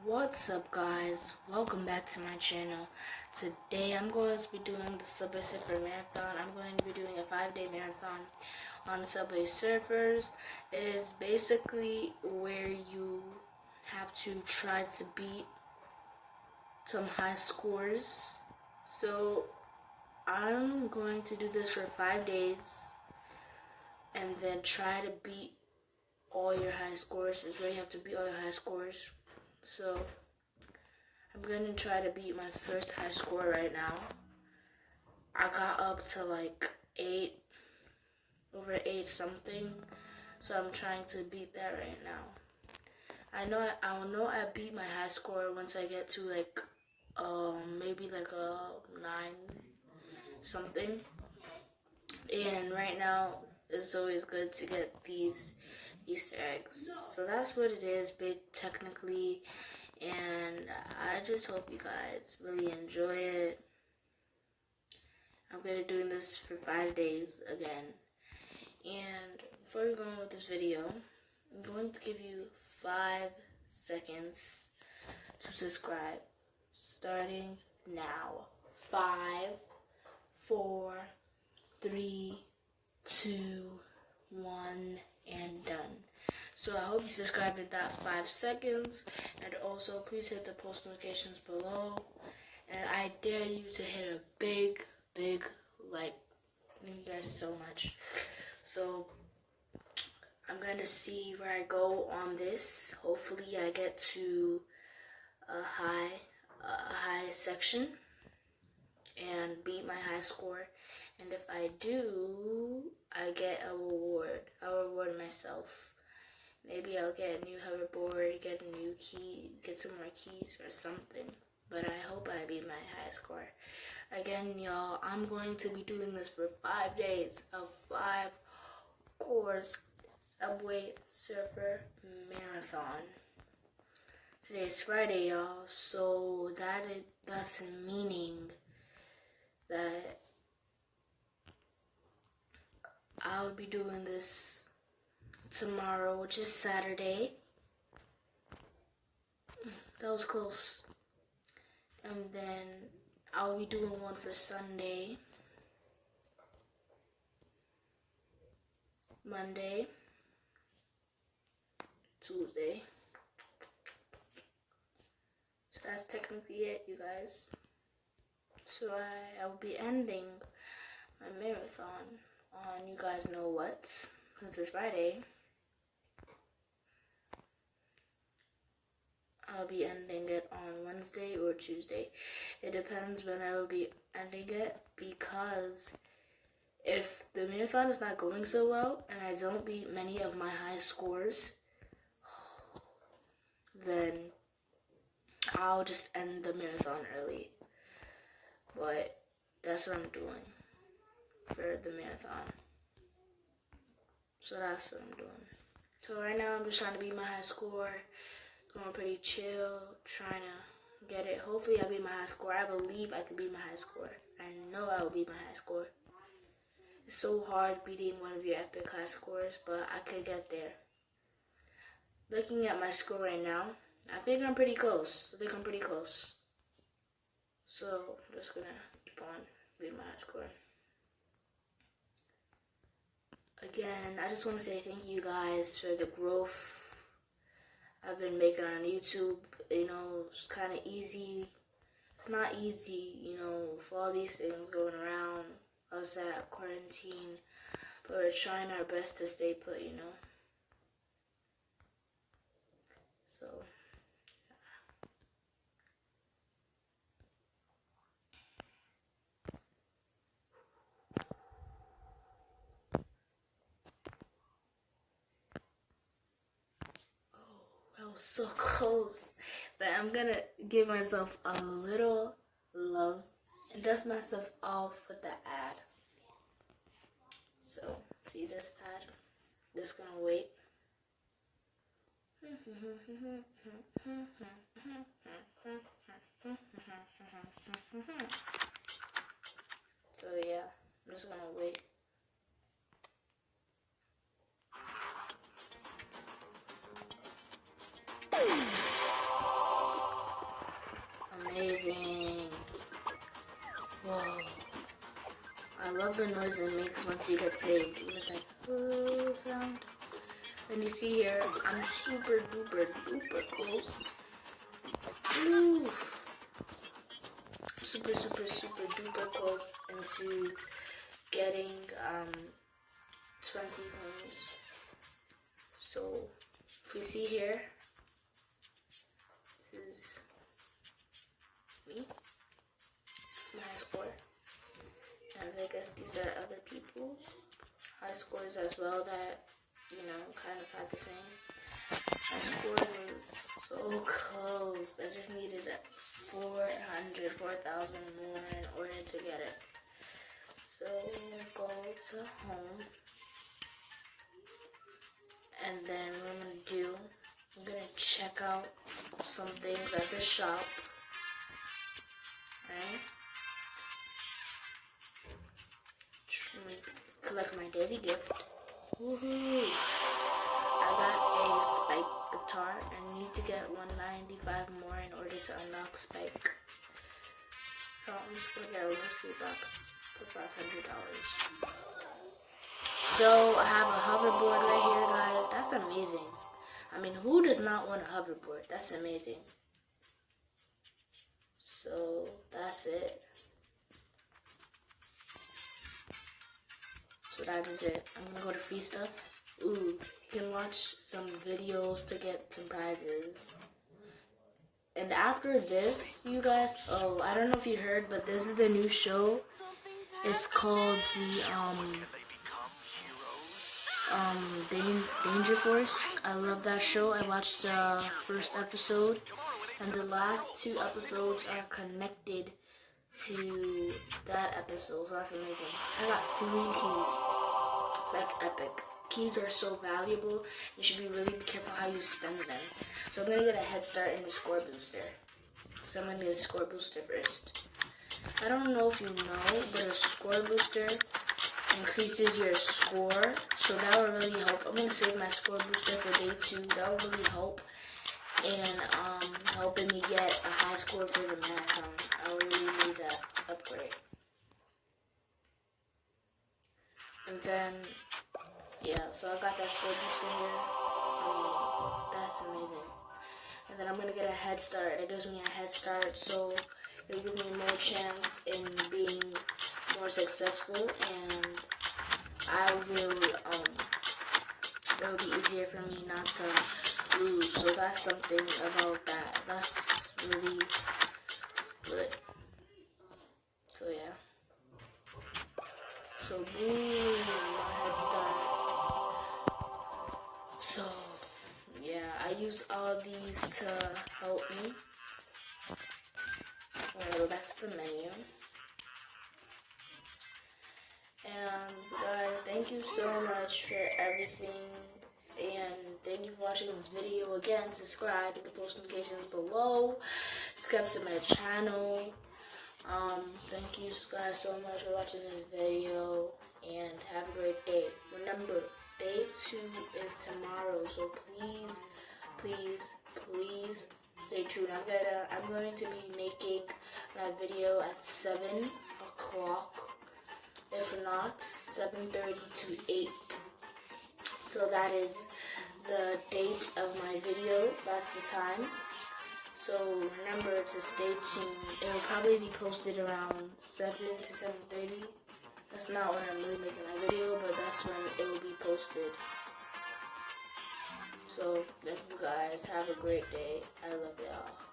What's up, guys? Welcome back to my channel. Today I'm going to be doing the Subway Surfer Marathon. I'm going to be doing a 5-day marathon on Subway Surfers. It is basically where you have to try to beat some high scores. So I'm going to do this for 5 days and then try to beat all your high scores. It's where you have to beat all your high scores. So I'm going to try to beat my first high score right now. I got up to like 8, over 8 something. So I'm trying to beat that right now. I'll know I beat my high score once I get to like maybe like a 9 something. And right now it's always good to get these Easter eggs. So that's what it is, technically. And I just hope you guys really enjoy it. I'm going to be doing this for 5 days again. And before we go on with this video, I'm going to give you 5 seconds to subscribe. Starting now. 5, 4, 3, 2, 1, and done. So I hope you subscribe in that 5 seconds, and also please hit the post notifications below, and I dare you to hit a big like. Thank you guys so much. So I'm gonna see where I go on this. Hopefully I get to a high section and beat my high score, and if I do, I get a reward. I'll reward myself. Maybe I'll get a new hoverboard, get a new key, get some more keys or something. But I hope I beat my high score. Again, y'all, I'm going to be doing this for 5 days of 5 course Subway Surfer Marathon. Today's Friday, y'all, so that's meaning that I'll be doing this tomorrow, which is Saturday. That was close. And then I'll be doing one for Sunday, Monday, Tuesday. So that's technically it, you guys. So I will be ending my marathon on you guys know what, since it's Friday. I'll be ending it on Wednesday or Tuesday. It depends when I will be ending it, because if the marathon is not going so well and I don't beat many of my high scores, then I'll just end the marathon early. But that's what I'm doing for the marathon. So that's what I'm doing. So right now I'm just trying to beat my high score. Going pretty chill, trying to get it. Hopefully I'll beat my high score. I believe I could beat my high score. I know I will beat my high score. It's so hard beating one of your epic high scores, but I could get there. Looking at my score right now, I think I'm pretty close. So I'm just gonna keep on beating my high score. Again, I just want to say thank you guys for the growth I've been making on YouTube. You know, it's kind of easy. It's not easy, you know, with all these things going around, us at quarantine, but we're trying our best to stay put, you know. So I was so close, but I'm gonna give myself a little love and dust myself off with the ad. So, see this ad? Just gonna wait. So yeah, I'm just gonna wait. amazing. Whoa. I love the noise it makes once you get saved. It's like, oh, sound. And you see here, I'm super duper duper close. Ooh. Super duper close into getting 20 coins. So if we see here, this is me, my score. And I guess these are other people's high scores as well that, you know, kind of had the same. My score was so close. I just needed 4,000 more in order to get it. So I'm gonna go to home. And then what I'm gonna do, I'm gonna check out some things at the shop. Right? Collect my daily gift. Woohoo! I got a spike guitar and need to get 195 more in order to unlock spike. So I'm just gonna get a mystery box for $500. So I have a hoverboard right here, guys. That's amazing. I mean, who does not want a hoverboard? That's amazing. So that's it. So that is it. I'm gonna go to free stuff. Ooh, you can watch some videos to get some prizes. And after this, you guys, oh, I don't know if you heard, but this is the new show. It's called the Danger Force. I love that show. I watched the first episode, and the last 2 episodes are connected to that episode, so that's amazing. I got 3 keys. That's epic. Keys are so valuable. You should be really careful how you spend them. So I'm gonna get a head start in the score booster. So I'm gonna get a score booster first. I don't know if you know, but a score booster increases your score, so that will really help. I'm gonna save my score booster for day 2. That will really help in helping me get a high score for the marathon. I really need that upgrade. And then, yeah, so I got that score booster here. That's amazing. And then I'm gonna get a head start. It gives me a head start, so it'll give me more chance in being more successful, and I will, it will be easier for me not to lose. So that's something about that. That's really good. So yeah. So boom, my head start. So yeah, I used all these to help me. I'm gonna go back to the menu. And guys, thank you so much for everything, and thank you for watching this video. Again, subscribe to the post notifications below, subscribe to my channel. Thank you guys so much for watching this video, and have a great day. Remember, day 2 is tomorrow, so please stay tuned. I'm going to be making my video at 7 o'clock. If not, 7:30 to 8. So that is the date of my video. That's the time. So remember to stay tuned. It will probably be posted around 7 to 7:30. That's not when I'm really making my video, but that's when it will be posted. So thank you guys. Have a great day. I love y'all.